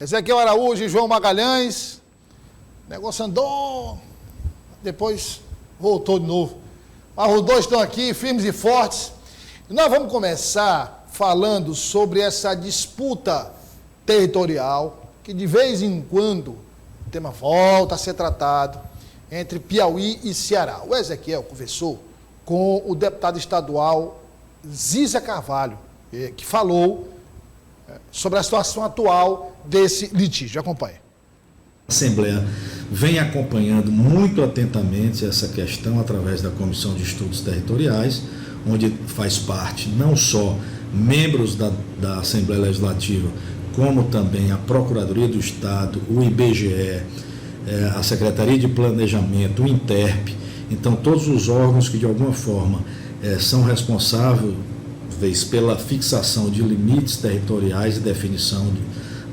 Ezequiel Araújo e João Magalhães. O negócio andou, depois voltou de novo. Mas os dois estão aqui, firmes e fortes. E nós vamos começar falando sobre essa disputa territorial, que de vez em quando o tema volta a ser tratado, entre Piauí e Ceará. O Ezequiel conversou com o deputado estadual Ziza Carvalho, que falou sobre a situação atual desse litígio. Acompanhe. A Assembleia vem acompanhando muito atentamente essa questão através da Comissão de Estudos Territoriais, onde faz parte não só membros da Assembleia Legislativa, como também a Procuradoria do Estado, o IBGE, a Secretaria de Planejamento, o INTERP. Então, todos os órgãos que de alguma forma são responsáveis pela fixação de limites territoriais e definição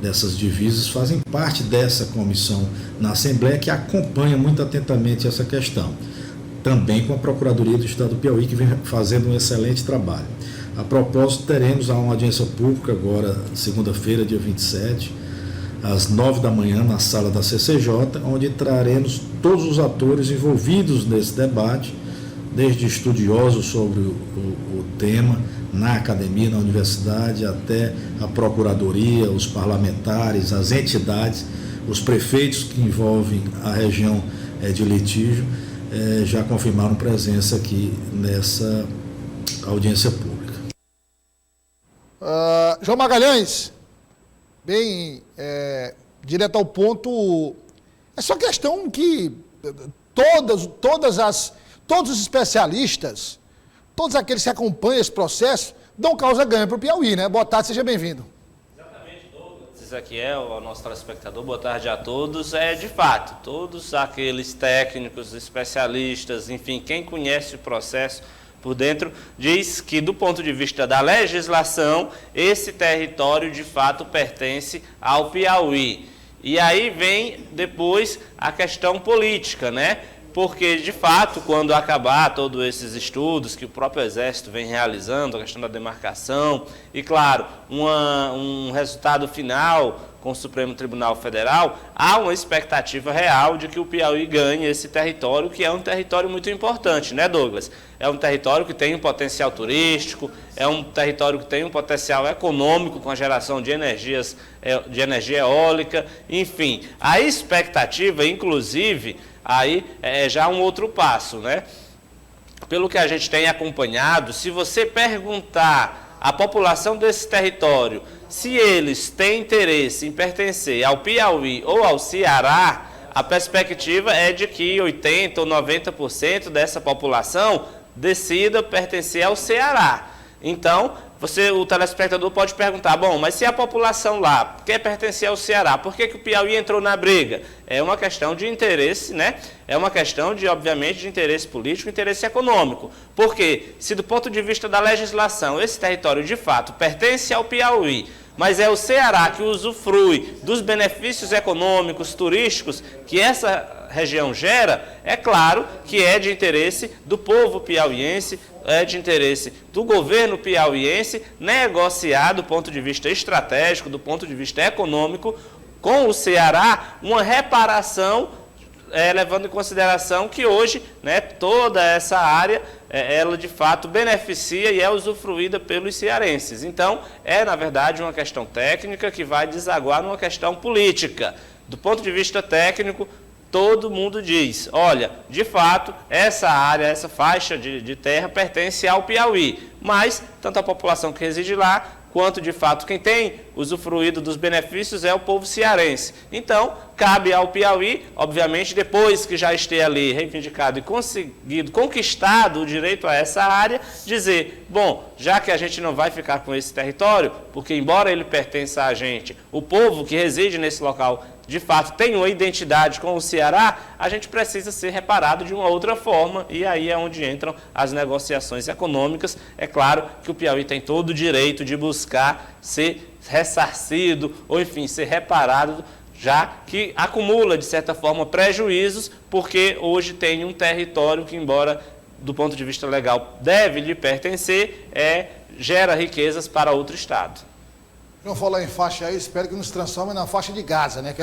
dessas divisas fazem parte dessa comissão na Assembleia, que acompanha muito atentamente essa questão. Também com a Procuradoria do Estado do Piauí, que vem fazendo um excelente trabalho. A propósito, teremos uma audiência pública agora, segunda-feira, dia 27, às 9 da manhã, na sala da CCJ, onde traremos todos os atores envolvidos nesse debate, desde estudiosos sobre o tema, na academia, na universidade, até a Procuradoria, os parlamentares, as entidades, os prefeitos que envolvem a região de litígio, já confirmaram presença aqui nessa audiência pública. João Magalhães, bem direto ao ponto, essa questão que todos os especialistas, todos aqueles que acompanham esse processo, dão causa ganha para o Piauí, né? Boa tarde, seja bem-vindo. Exatamente, Douglas, Ezequiel, ao nosso telespectador, boa tarde a todos. De fato, todos aqueles técnicos, especialistas, enfim, quem conhece o processo por dentro, diz que, do ponto de vista da legislação, esse território, de fato, pertence ao Piauí. E aí vem, depois, a questão política, né? Porque, de fato, quando acabar todos esses estudos que o próprio Exército vem realizando, a questão da demarcação, e, claro, um resultado final com o Supremo Tribunal Federal, há uma expectativa real de que o Piauí ganhe esse território, que é um território muito importante, né, Douglas? É um território que tem um potencial turístico, é um território que tem um potencial econômico com a geração de energia eólica, enfim. A expectativa, inclusive, aí é já um outro passo, né? Pelo que a gente tem acompanhado, se você perguntar à população desse território se eles têm interesse em pertencer ao Piauí ou ao Ceará, a perspectiva é de que 80% ou 90% dessa população decida pertencer ao Ceará. Então, o telespectador pode perguntar, bom, mas se a população lá quer pertencer ao Ceará, por que o Piauí entrou na briga? É uma questão de interesse, né? É uma questão, obviamente, de interesse político e interesse econômico. Porque, se do ponto de vista da legislação, esse território, de fato, pertence ao Piauí, mas é o Ceará que usufrui dos benefícios econômicos, turísticos que essa região gera, é claro que é de interesse do povo piauiense, é de interesse do governo piauiense negociar do ponto de vista estratégico, do ponto de vista econômico, com o Ceará, uma reparação, levando em consideração que hoje, né, toda essa área, ela de fato beneficia e é usufruída pelos cearenses. Então, na verdade, uma questão técnica que vai desaguar numa questão política. Do ponto de vista técnico, todo mundo diz, olha, de fato, essa área, essa faixa de terra pertence ao Piauí, mas tanto a população que reside lá, quanto, de fato, quem tem usufruído dos benefícios é o povo cearense. Então, cabe ao Piauí, obviamente, depois que já esteja ali reivindicado e conquistado o direito a essa área, dizer, bom, já que a gente não vai ficar com esse território, porque embora ele pertença a gente, o povo que reside nesse local de fato tem uma identidade com o Ceará, a gente precisa ser reparado de uma outra forma, e aí é onde entram as negociações econômicas. É claro que o Piauí tem todo o direito de buscar ser ressarcido, ou enfim, ser reparado, já que acumula, de certa forma, prejuízos, porque hoje tem um território que, embora do ponto de vista legal deve lhe pertencer, gera riquezas para outro estado. Não falar em faixa aí, espero que não se transforme na faixa de Gaza, né?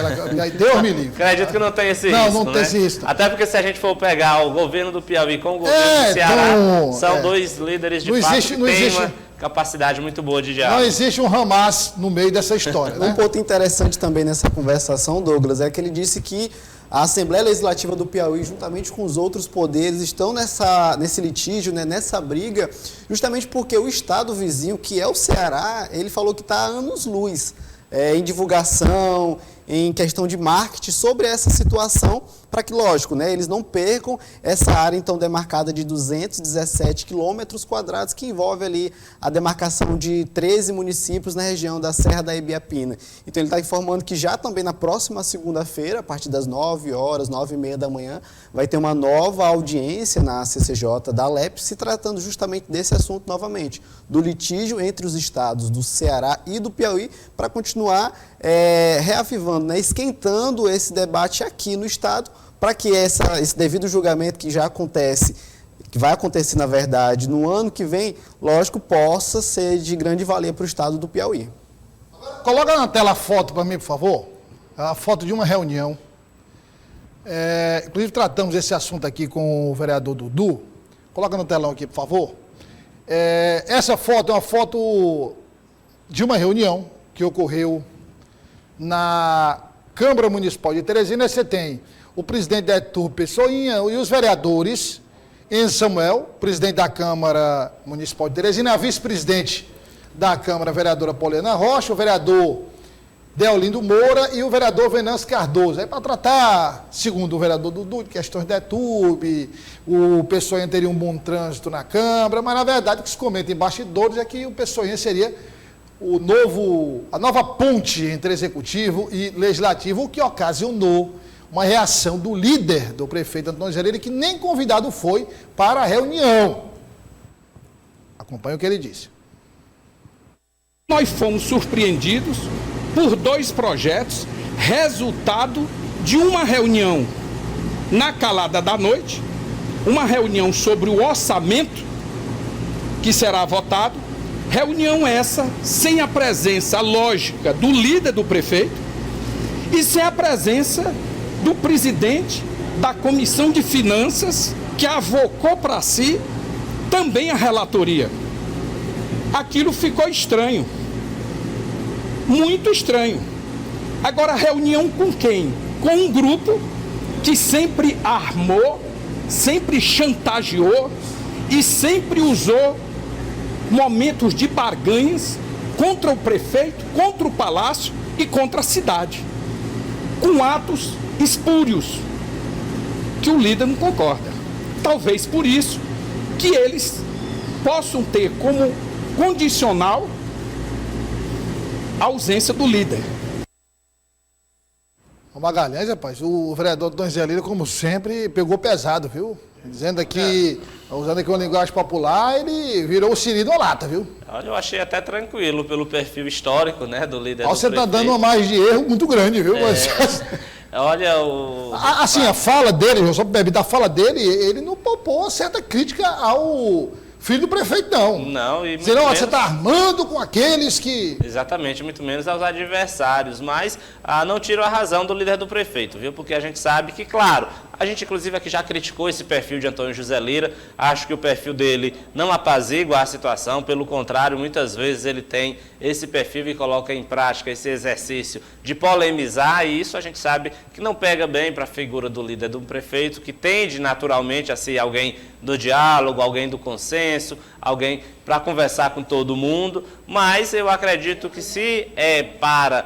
Aí Deus me livre. Acredito que não tem esse risco, não tem esse risco. Até porque se a gente for pegar o governo do Piauí com o governo do Ceará, são dois líderes de fato que têm uma capacidade muito boa de diálogo. Não existe um Hamas no meio dessa história, né? Um ponto interessante também nessa conversação, Douglas, é que ele disse que a Assembleia Legislativa do Piauí, juntamente com os outros poderes, estão nesse litígio, né, nessa briga, justamente porque o estado vizinho, que é o Ceará, ele falou que está há anos-luz em divulgação, em questão de marketing sobre essa situação, para que, lógico, né, eles não percam essa área, então, demarcada de 217 quilômetros quadrados, que envolve ali a demarcação de 13 municípios na região da Serra da Ibiapina. Então, ele está informando que já também na próxima segunda-feira, a partir das 9 horas, 9h30 da manhã, vai ter uma nova audiência na CCJ da Alep, se tratando justamente desse assunto novamente, do litígio entre os estados do Ceará e do Piauí, para continuar reavivando, né, esquentando esse debate aqui no estado, para que esse devido julgamento que já acontece, que vai acontecer, na verdade, no ano que vem, lógico, possa ser de grande valia para o estado do Piauí. Coloca na tela a foto para mim, por favor. A foto de uma reunião. Inclusive, tratamos esse assunto aqui com o vereador Dudu. Coloca no telão aqui, por favor. Essa foto é uma foto de uma reunião que ocorreu na Câmara Municipal de Teresina. Você tem o presidente da ETURB, Pessoinha, e os vereadores, Enzo Samuel, presidente da Câmara Municipal de Teresina, a vice-presidente da Câmara, a vereadora Poliana Rocha, o vereador Deolindo Moura e o vereador Venâncio Cardoso. Aí para tratar, segundo o vereador Dudu, de questões da ETURB, o Pessoinha teria um bom trânsito na Câmara, mas na verdade o que se comenta em bastidores é que o Pessoinha seria a nova ponte entre executivo e legislativo, o que ocasionou uma reação do líder do prefeito Antônio Gereira, que nem convidado foi para a reunião. Acompanhe o que ele disse. Nós fomos surpreendidos por 2 projetos, resultado de uma reunião na calada da noite, uma reunião sobre o orçamento que será votado, reunião essa sem a presença lógica do líder do prefeito e sem a presença do presidente da Comissão de Finanças, que avocou para si também a relatoria. Aquilo ficou estranho, muito estranho. Agora, reunião com quem? Com um grupo que sempre armou, sempre chantageou e sempre usou momentos de barganhas contra o prefeito, contra o palácio e contra a cidade, com atos espúrios, que o líder não concorda. Talvez por isso que eles possam ter como condicional a ausência do líder. O Magalhães, rapaz, o vereador Antônio Gereira, como sempre, pegou pesado, viu? Dizendo aqui, usando aqui uma linguagem popular, ele virou o siri da lata, viu? Olha, eu achei até tranquilo pelo perfil histórico, né, do líder do você prefeito. Tá dando uma margem de erro muito grande, viu? Olha, o... Assim, a fala dele, só da fala dele, ele não poupou certa crítica ao filho do prefeito, não. Não, e senão, você está armando com aqueles que... Exatamente, muito menos aos adversários, mas não tiro a razão do líder do prefeito, viu? Porque a gente sabe que, claro, a gente inclusive aqui já criticou esse perfil de Antônio José Lira, acho que o perfil dele não apazigua a situação, pelo contrário, muitas vezes ele tem esse perfil e coloca em prática esse exercício de polemizar, e isso a gente sabe que não pega bem para a figura do líder do prefeito, que tende naturalmente a ser alguém do diálogo, alguém do consenso, alguém para conversar com todo mundo, mas eu acredito que se é para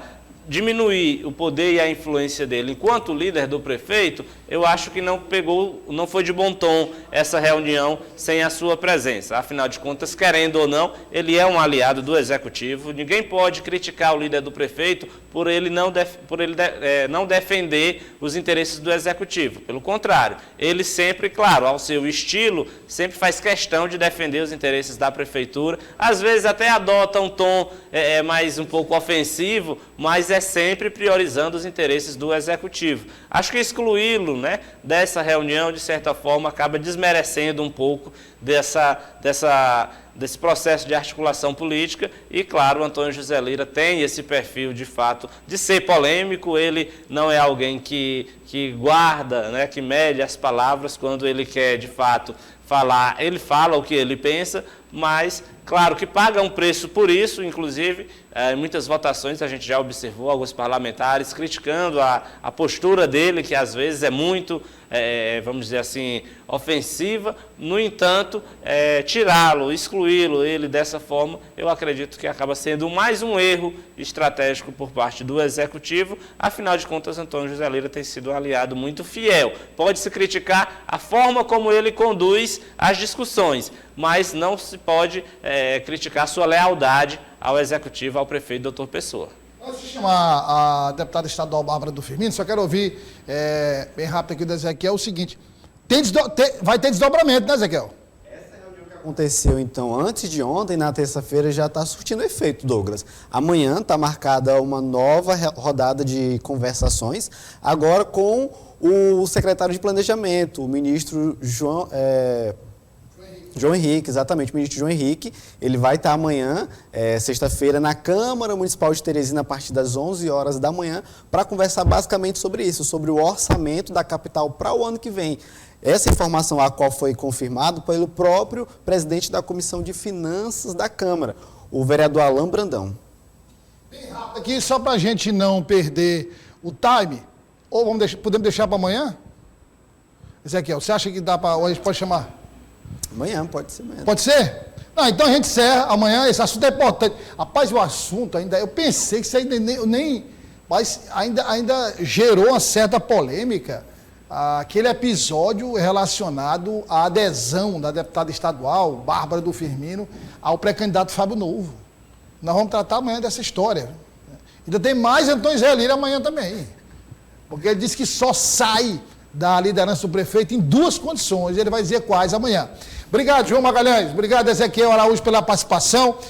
diminuir o poder e a influência dele enquanto líder do prefeito, eu acho que não foi de bom tom essa reunião sem a sua presença. Afinal de contas, querendo ou não, ele é um aliado do executivo. Ninguém pode criticar o líder do prefeito por ele não defender os interesses do executivo. Pelo contrário, ele sempre, claro, ao seu estilo, sempre faz questão de defender os interesses da prefeitura. Às vezes até adota um tom mais um pouco ofensivo, mas é sempre priorizando os interesses do Executivo. Acho que excluí-lo, né, dessa reunião, de certa forma, acaba desmerecendo um pouco desse processo de articulação política e, claro, o Antônio José Lira tem esse perfil, de fato, de ser polêmico. Ele não é alguém que guarda, né, que mede as palavras. Quando ele quer, de fato, falar, ele fala o que ele pensa, mas, claro, que paga um preço por isso. Inclusive, em muitas votações a gente já observou alguns parlamentares criticando a postura dele, que às vezes é muito, vamos dizer assim, ofensiva. No entanto, tirá-lo, excluí-lo, ele dessa forma, eu acredito que acaba sendo mais um erro estratégico por parte do Executivo. Afinal de contas, Antônio José Lira tem sido um aliado muito fiel. Pode-se criticar a forma como ele conduz as discussões, mas não se pode criticar a sua lealdade ao Executivo, ao prefeito doutor Pessoa. Antes de chamar a deputada estadual Bárbara do Firmino, só quero ouvir bem rápido aqui do Ezequiel o seguinte: vai ter desdobramento, né, Ezequiel? Essa reunião que aconteceu, então, antes de ontem, na terça-feira, já está surtindo efeito, Douglas. Amanhã está marcada uma nova rodada de conversações, agora com o secretário de Planejamento, o ministro João Henrique, exatamente, o ministro João Henrique. Ele vai estar amanhã, sexta-feira, na Câmara Municipal de Teresina, a partir das 11 horas da manhã, para conversar basicamente sobre isso, sobre o orçamento da capital para o ano que vem. Essa informação, a qual foi confirmado pelo próprio presidente da Comissão de Finanças da Câmara, o vereador Alain Brandão. Bem rápido aqui, só para a gente não perder o time, ou podemos deixar para amanhã? Ezequiel, você acha que dá para, ou a gente pode chamar? Amanhã, pode ser amanhã. Pode ser? Não, então a gente encerra amanhã. Esse assunto é importante. Rapaz, o assunto ainda, eu pensei que isso ainda mas ainda gerou uma certa polêmica. Aquele episódio relacionado à adesão da deputada estadual, Bárbara do Firmino, ao pré-candidato Fábio Novo. Nós vamos tratar amanhã dessa história. Ainda tem mais Antônio José Lira amanhã também. Porque ele disse que só sai da liderança do prefeito em duas condições. Ele vai dizer quais amanhã. Obrigado, João Magalhães. Obrigado, Ezequiel Araújo, pela participação.